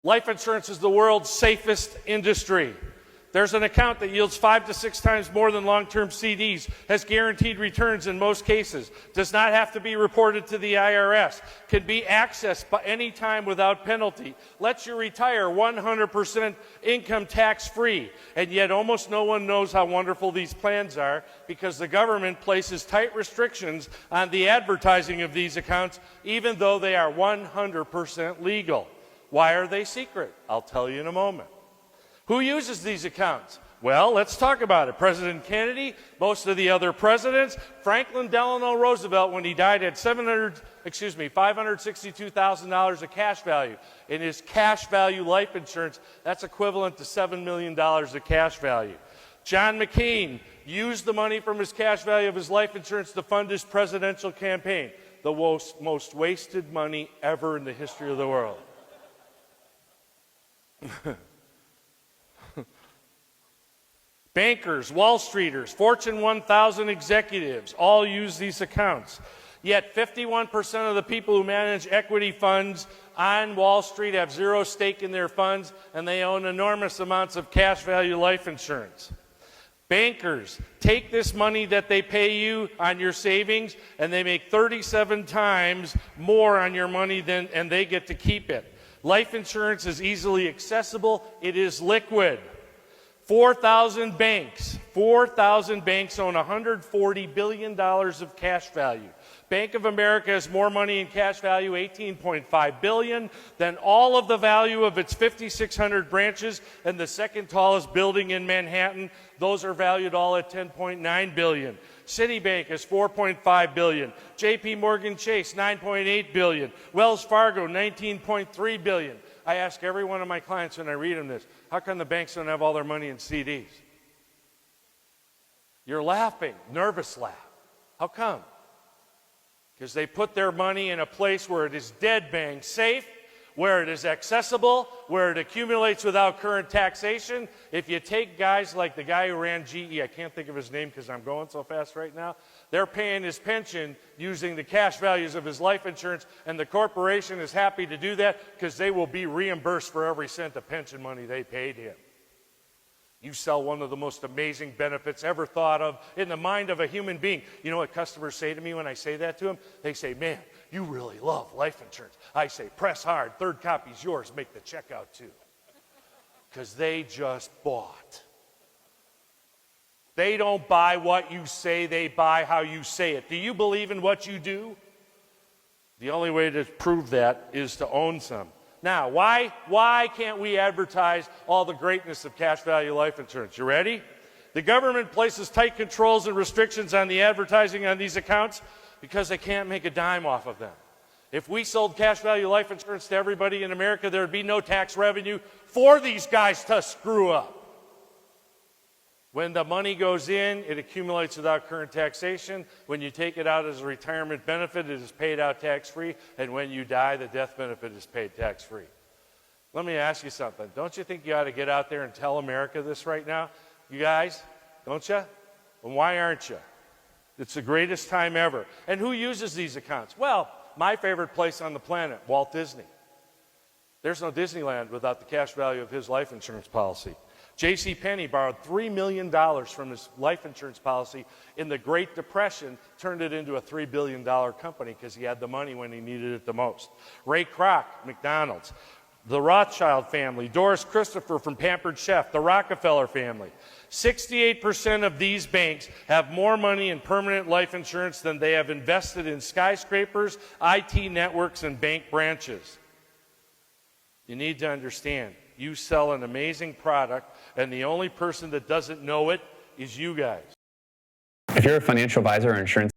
Life insurance is the world's safest industry. There's an account that yields 5 to 6 times more than long-term CDs, has guaranteed returns in most cases, does not have to be reported to the IRS, can be accessed by any time without penalty, lets you retire 100% income tax-free, and yet almost no one knows how wonderful these plans are because the government places tight restrictions on the advertising of these accounts, even though they are 100% legal. Why are they secret? I'll tell you in a moment. Who uses these accounts? Well, let's talk about it. President Kennedy, most of the other presidents, Franklin Delano Roosevelt, when he died, had $562,000 of cash value. In his cash value life insurance, that's equivalent to $7 million of cash value. John McCain used the money from his cash value of his life insurance to fund his presidential campaign. The most wasted money ever in the history of the world. Bankers, Wall Streeters, Fortune 1000 executives all use these accounts. Yet 51% of the people who manage equity funds on Wall Street have zero stake in their funds, and they own enormous amounts of cash value life insurance. Bankers take this money that they pay you on your savings, and they make 37 times more on your money and they get to keep it. Life insurance is easily accessible. It is liquid. 4,000 banks own $140 billion of cash value. Bank of America has more money in cash value, $18.5 billion, than all of the value of its 5,600 branches and the second tallest building in Manhattan. Those are valued all at $10.9 billion. Citibank is $4.5 billion. JP Morgan Chase, $9.8 billion. Wells Fargo, $19.3 billion. I ask every one of my clients when I read them this, how come the banks don't have all their money in CDs? You're laughing, nervous laugh. How come? Because they put their money in a place where it is dead bang safe, where it is accessible, where it accumulates without current taxation. If you take guys like the guy who ran GE, I can't think of his name because I'm going so fast right now, they're paying his pension using the cash values of his life insurance, and the corporation is happy to do that because they will be reimbursed for every cent of pension money they paid him. You sell one of the most amazing benefits ever thought of in the mind of a human being. You know what customers say to me when I say that to them? They say, man, you really love life insurance. I say, press hard, third copy's yours, make the check out too. Because they just bought. They don't buy what you say, they buy how you say it. Do you believe in what you do? The only way to prove that is to own some. Now, why can't we advertise all the greatness of cash value life insurance? You ready? The government places tight controls and restrictions on the advertising on these accounts because they can't make a dime off of them. If we sold cash value life insurance to everybody in America, there would be no tax revenue for these guys to screw up. When the money goes in, it accumulates without current taxation. When you take it out as a retirement benefit, it is paid out tax-free. And when you die, the death benefit is paid tax-free. Let me ask you something. Don't you think you ought to get out there and tell America this right now? You guys, don't you? And why aren't you? It's the greatest time ever. And who uses these accounts? Well, my favorite place on the planet, Walt Disney. There's no Disneyland without the cash value of his life insurance policy. J.C. Penney borrowed $3 million from his life insurance policy in the Great Depression, turned it into a $3 billion company because he had the money when he needed it the most. Ray Kroc, McDonald's. The Rothschild family, Doris Christopher from Pampered Chef, the Rockefeller family. 68% of these banks have more money in permanent life insurance than they have invested in skyscrapers, IT networks, and bank branches. You need to understand, you sell an amazing product, and the only person that doesn't know it is you guys. If you're a financial advisor or insurance